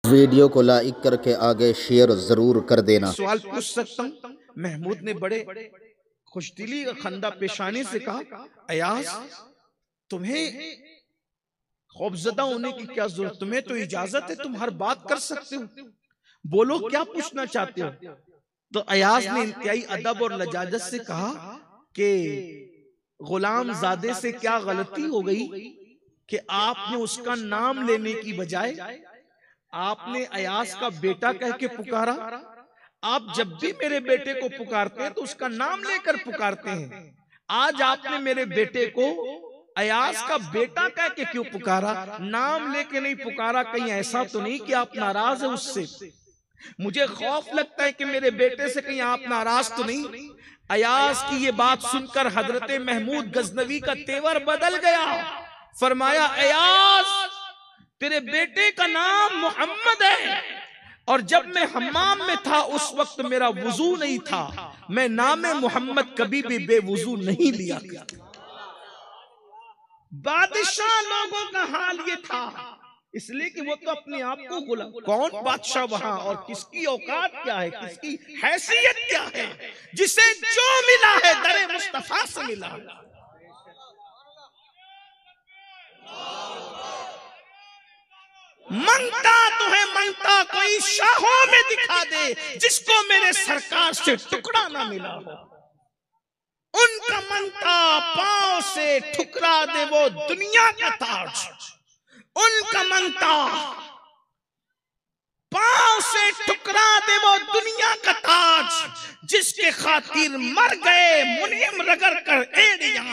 Video को like करके आगे शेयर जरूर कर देना। सवाल पूछ सकता हूँ? महमूद ने बड़े खुशदिली खंदा पेशानी से कहा, अयाज तुम्हें खौफजदा होने की क्या जरूरत, तुम्हें तो इजाजत है, तुम हर बात कर सकते हो, बोलो क्या पूछना चाहते हो। तो अयाज ने इंतहाई अदब और लजाजत से कहा कि गुलाम जादे से क्या गलती हो गई कि आपने उसका नाम लेने की बजाय आपने अयाज का बेटा कह के पुकारा। आप जब भी मेरे बेटे को पुकारते हैं तो उसका नाम लेकर पुकारते हैं। आज आपने मेरे बेटे को अयाज का बेटा कह के क्यों पुकारा, नाम लेके नहीं पुकारा? कहीं ऐसा तो नहीं कि आप नाराज है उससे? मुझे खौफ लगता है कि मेरे बेटे से कहीं आप नाराज तो नहीं। अयाज की ये बात सुनकर हजरत महमूद गजनवी का तेवर बदल गया। फरमाया, अयाज तेरे बेटे का नाम मोहम्मद है, और जब मैं हम्माम में था उस वक्त मेरा वुजू नहीं था, मैं नाम मोहम्मद कभी भी बेवुजू नहीं लिया करता। बादशाह लोगों का हाल ये था, इसलिए कि वो तो अपने आप को गुलाम, कौन बादशाह वहां और किसकी औकात क्या है, किसकी हैसियत क्या है, जिसे जो मिला है दरे मुस्तफा से मिला। मंगता तो है मंगता कोई शाहों में दिखा दे, जिसको मेरे सरकार से टुकड़ा ना मिला हो। उनका मंगता पांव से ठुकरा दे वो दुनिया का ताज, उनका मंगता पांव से ठुकरा दे वो दुनिया का ताज, जिसके खातिर मर गए मुनीम रगड़ कर एड़ियां।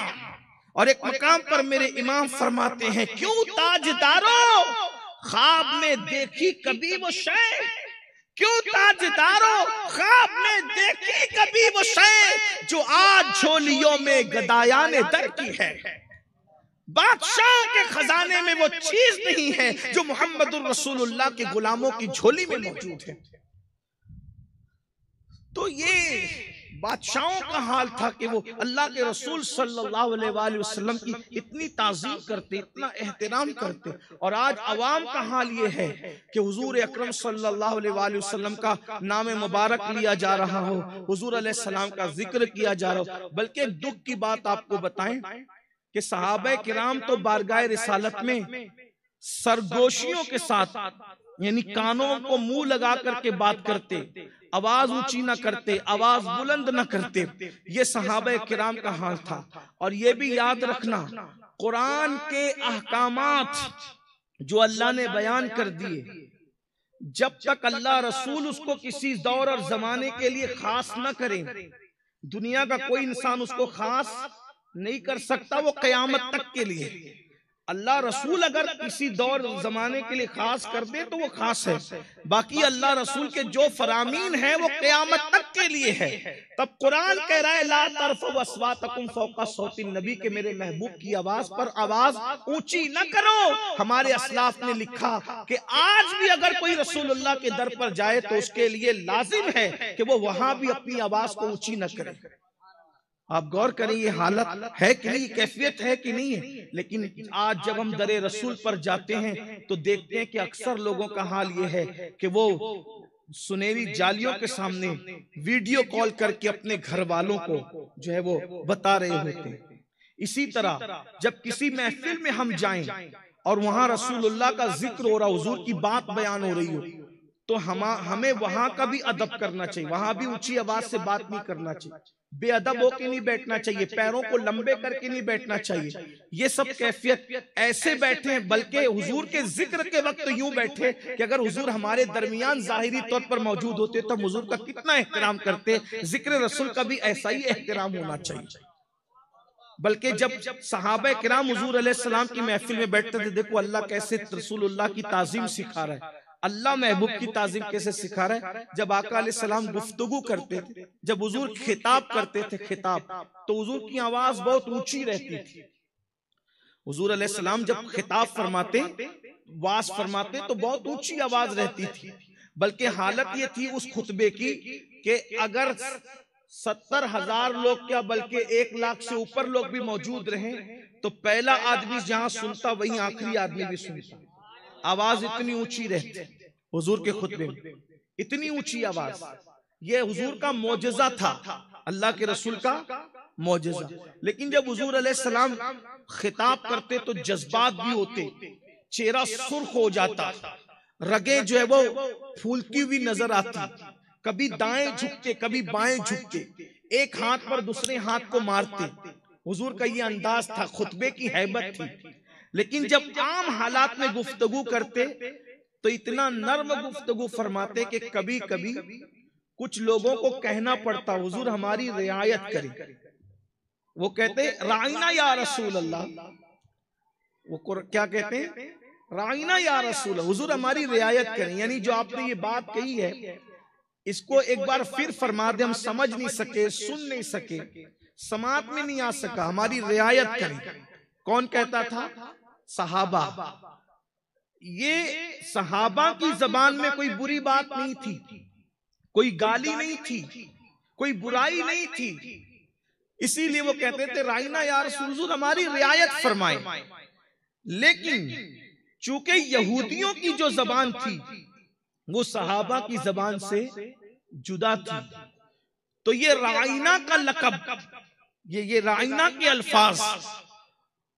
और एक मकाम पर मेरे इमाम फरमाते हैं, क्यों ताजदारों ख्वाब में देखी कभी वो शय, क्यों ताजदारों ख्वाब में देखी कभी वो शय, जो आज झोलियों में गदायाने दर की है। बादशाह के खजाने में वो चीज नहीं है जो मोहम्मदुर रसूलुल्लाह के गुलामों की झोली में मौजूद है। तो ये बादशाहों का हाल था कि वो अल्लाह के रसूल सल्लल्लाहु अलैहि वसल्लम की इतनी ताज़ीम करते, इतना एहतराम करते। और आज अवाम का हाल ये है कि हुजूर अकरम सल्लल्लाहु अलैहि वसल्लम का नाम मुबारक लिया जा रहा हो, हुजूर अलैहि सलाम का जिक्र किया जा रहा हो। बल्कि दुख की बात आपको बताएं कि सहाबा किराम तो बारगाह रिसालत में सरगोशियों के साथ, यानी कानों को मुंह लगा करके बात करते, आवाज ऊंची ना करते, आवाज बुलंद ना करते। ये सहाबा किराम का हाल था। और ये भी याद रखना, कुरान के अहकामात जो अल्लाह ने बयान कर दिए, जब तक अल्लाह रसूल उसको किसी दौर और जमाने के लिए खास न करें, दुनिया का कोई इंसान उसको खास नहीं कर सकता। वो कयामत तक के लिए अल्लाह रसूल अगर किसी दौर जमाने के लिए खास कर दे तो वो खास है, बाकी अल्लाह रसूल के जो फरामीन है वो क़यामत तक के लिए है। तब कुरान कह रहा है, ला तरफ़उ अस्वातकुम फ़ौक़ा सौतिन नबी, के मेरे महबूब की आवाज पर आवाज ऊंची न करो। हमारे असलाफ ने लिखा कि आज भी अगर कोई रसूलुल्लाह के दर पर जाए तो उसके लिए लाजिम है कि वो वहां भी अपनी आवाज को ऊंची न करे। आप गौर करें, ये हालत है कि नहीं, कैफियत है कि नहीं है। लेकिन आज जब हम दरे रसूल पर जाते हैं तो देखते हैं कि अक्सर लोगों का हाल ये है कि वो सुनहरी जालियों के सामने वीडियो कॉल करके अपने घर वालों को जो है वो बता रहे होते हैं। इसी तरह जब किसी महफिल में हम जाएं और वहां रसूलुल्लाह का जिक्र हो रहा, हुजूर की बात बयान हो रही हो, तो हमें वहां का भी अदब करना चाहिए। वहां भी ऊंची आवाज से बात नहीं करना चाहिए, बेअदब होके नहीं बैठना चाहिए, पैरों को लंबे करके नहीं बैठना चाहिए। ये सब कैफियत ऐसे बैठे, बल्कि हुजूर के जिक्र के वक्त यूं बैठे कि अगर हुजूर हमारे दरमियान जाहिरी तौर पर मौजूद होते तो हुजूर का कितना एहतराम करते। जिक्र रसूल का भी ऐसा ही एहतराम होना चाहिए। बल्कि जब सहाबा किराम हुजूर अलैहिस्सलाम की महफिल में बैठते थे, देखो अल्लाह कैसे रसूलुल्लाह की ताजीम सिखा रहा है, अल्लाह महबूब की ताजीम कैसे सिखा रहा है। जब आका अलैहिस्सलाम गुफ्तगू करते थे, जब हुजूर खिताब करते थे खिताब, तो हुजूर की आवाज बहुत ऊंची रहती थी। हुजूर अलैहिस्सलाम जब खिताब फरमाते, वाज फरमाते तो बहुत ऊंची आवाज रहती थी। बल्कि हालत ये थी उस खुतबे की कि अगर 70,000 लोग क्या बल्कि 1 लाख से ऊपर लोग भी मौजूद रहे तो पहला आदमी जहां सुनता वहीं आखिरी आदमी भी सुनता। आवाज इतनी ऊंची रहती। हुजूर के खुतबे में, इतनी ऊंची आवाज। ये हुजूर का मौजज़ा था, अल्लाह के रसूल का मौजज़ा। लेकिन जब हुजूर अलैहिस्सलाम खिताब करते तो जज्बात भी होते, चेहरा सुर्ख हो जाता, रगे जो है वो फूलती हुई नजर आती, कभी दाएं झुकते कभी बाएं झुकते, एक हाथ पर दूसरे हाथ को मारते। हुजूर का ये अंदाज था, खुतबे की हैबत थी। लेकिन जब आम हालात में गुफ्तगू करते तो इतना नर्म गुफ्तगू फरमाते कि कभी कभी कुछ लोगों को कहना पड़ता, हुजूर हमारी रियायत करें। वो कहते राइना या रसूल अल्लाह, वो क्या कहते हैं, राइना या रसूल, हुजूर हमारी रियायत करें। यानी जो आपने ये बात कही है इसको एक बार फिर फरमा दे, हम समझ नहीं सके, सुन नहीं सके, समात में नहीं आ सका, हमारी रियायत करें। कौन कहता था? सहाबा। ये सहाबा की जबान में कोई बुरी बात नहीं थी, कोई गाली नहीं थी, कोई बुराई नहीं थी, इसीलिए वो कहते थे राइना या रसूल, हुजूर हमारी रियायत फरमाए। लेकिन चूंकि यहूदियों की जो जबान थी वो सहाबा की जबान से जुदा थी, तो ये राइना का लकब, ये राइना के अल्फाज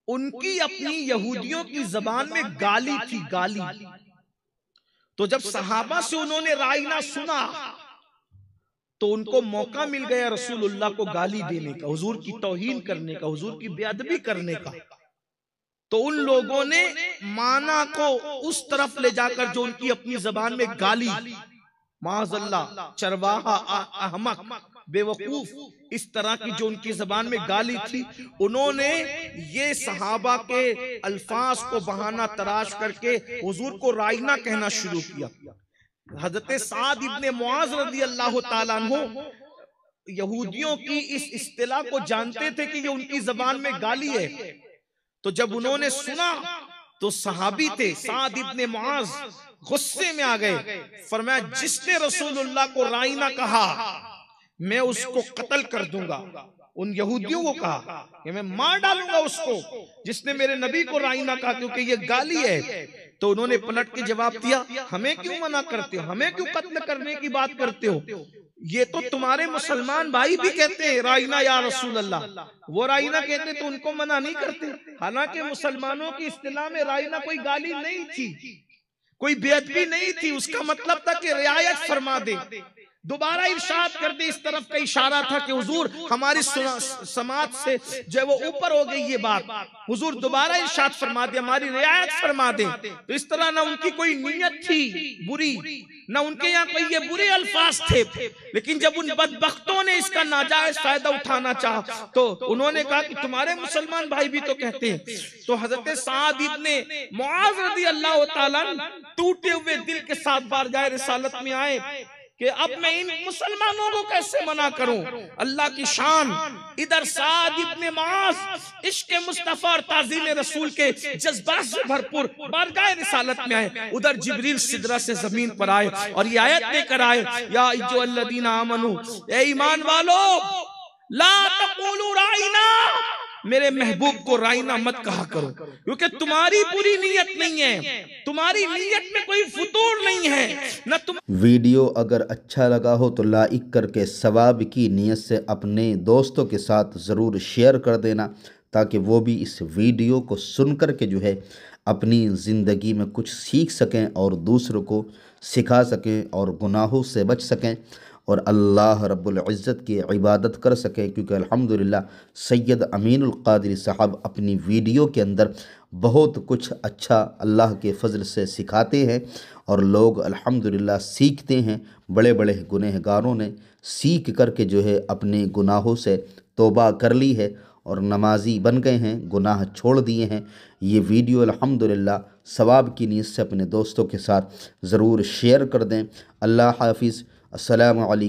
उनकी अपनी यहूदियों की जबान में गाली थी, गाली। तो जब सहाबा से उन्होंने राइना सुना तो उनको मौका मिल गया रसूलुल्लाह को गाली देने का, हुजूर की तौहीन करने का, हुजूर की बेअदबी करने का। तो उन लोगों ने माना को उस तरफ ले जाकर जो उनकी अपनी जबान में गाली, माज़अल्लाह, चरवाहा, अहमक, बेवकूफ, इस तरह की जो उनकी जबान में गाली थी, उन्होंने ये सहाबा के अल्फाज को बहाना तराश करके हुजूर को राइना कहना शुरू किया। हजरत साद इब्ने मुआज रज़ी अल्लाह ताला अन्हु यहूदियों की इस इस्तिलाह को जानते थे कि ये उनकी जबान में गाली है। तो जब उन्होंने सुना तो सहाबी थे साद इब्ने मुआज गुस्से में आ गए, फरमाया जिसने रसूलुल्लाह को राइना कहा मैं उसको कत्ल कर दूंगा। उन यहूदियों को कहा कि मैं मार डालूंगा उसको जिसने मेरे नबी को राइना कहा, क्योंकि ये गाली है। तो उन्होंने पलट के जवाब दिया, हमें क्यों मना करते हो, हमें क्यों कत्ल करने की बात करते हो, ये तो तुम्हारे मुसलमान भाई भी कहते हैं राइना या रसूल अल्लाह, वो राइना कहते तो उनको मना नहीं करते। हालांकि मुसलमानों की इस्तिलाह में राइना कोई गाली नहीं थी, कोई बेअदबी नहीं थी, उसका मतलब था कि रियायत फरमा दे, दोबारा इरशाद कर दे। इस तरफ का इशारा था कि हुजूर हमारी समाज से जो है वो ऊपर हो गई ये बात, हुजूर दोबारा इरशाद फरमा दे, हमारी रियायत फरमा दे। तो इस तरह ना उनकी कोई नीयत थी बुरी, ना उनके यहाँ कोई ये बुरे अल्फाज थे, लेकिन जब उन बदबख्तों ने इसका नाजायज फायदा उठाना चाहा तो उन्होंने कहा कि तुम्हारे मुसलमान भाई भी तो कहते हैं। तो हजरत साद इब्ने मुआज रज़ी अल्लाह ताला टूटे हुए दिल के साथ बारगाह रिसालत में आए कि अब मैं इन मुसलमानों को कैसे मना करूं। अल्लाह की शान, इधर साद इब्ने मुआज इश्क मुस्तफा और ताज़ीम रसूल के जज्बात से भरपूर बारगाह रिसालत में आए, उधर जिब्रील सिदरा से जमीन पर आए और ये आयत लेकर आए, या अय्युहल्लज़ीना आमनू, ए ईमान वालो, ला तक़ूलू राइना, मेरे महबूब को राइना मत कहा करो, क्योंकि तुम्हारी बुरी नीयत नहीं है, तुम्हारी नीयत में कोई फुतूर नहीं है न तुम। वीडियो अगर अच्छा लगा हो तो लाइक करके सवाब की नीयत से अपने दोस्तों के साथ ज़रूर शेयर कर देना, ताकि वो भी इस वीडियो को सुन कर के जो है अपनी ज़िंदगी में कुछ सीख सकें और दूसरों को सिखा सकें और गुनाहों से बच सकें और अल्लाह रब्बुल इज़्ज़त की इबादत कर सकें। क्योंकि अल्हम्दुलिल्लाह सैयद अमीनुल क़ादरी साहब अपनी वीडियो के अंदर बहुत कुछ अच्छा अल्लाह के फ़ज़ल से सिखाते हैं और लोग अल्हम्दुलिल्लाह सीखते हैं। बड़े बड़े गुनहगारों ने सीख करके जो है अपने गुनाहों से तौबा कर ली है और नमाजी बन गए हैं, गुनाह छोड़ दिए हैं। ये वीडियो अल्हम्दुलिल्लाह सवाब की नीयत से अपने दोस्तों के साथ ज़रूर शेयर कर दें। अल्लाह हाफ़िज़। अस्सलामु अलैकुम।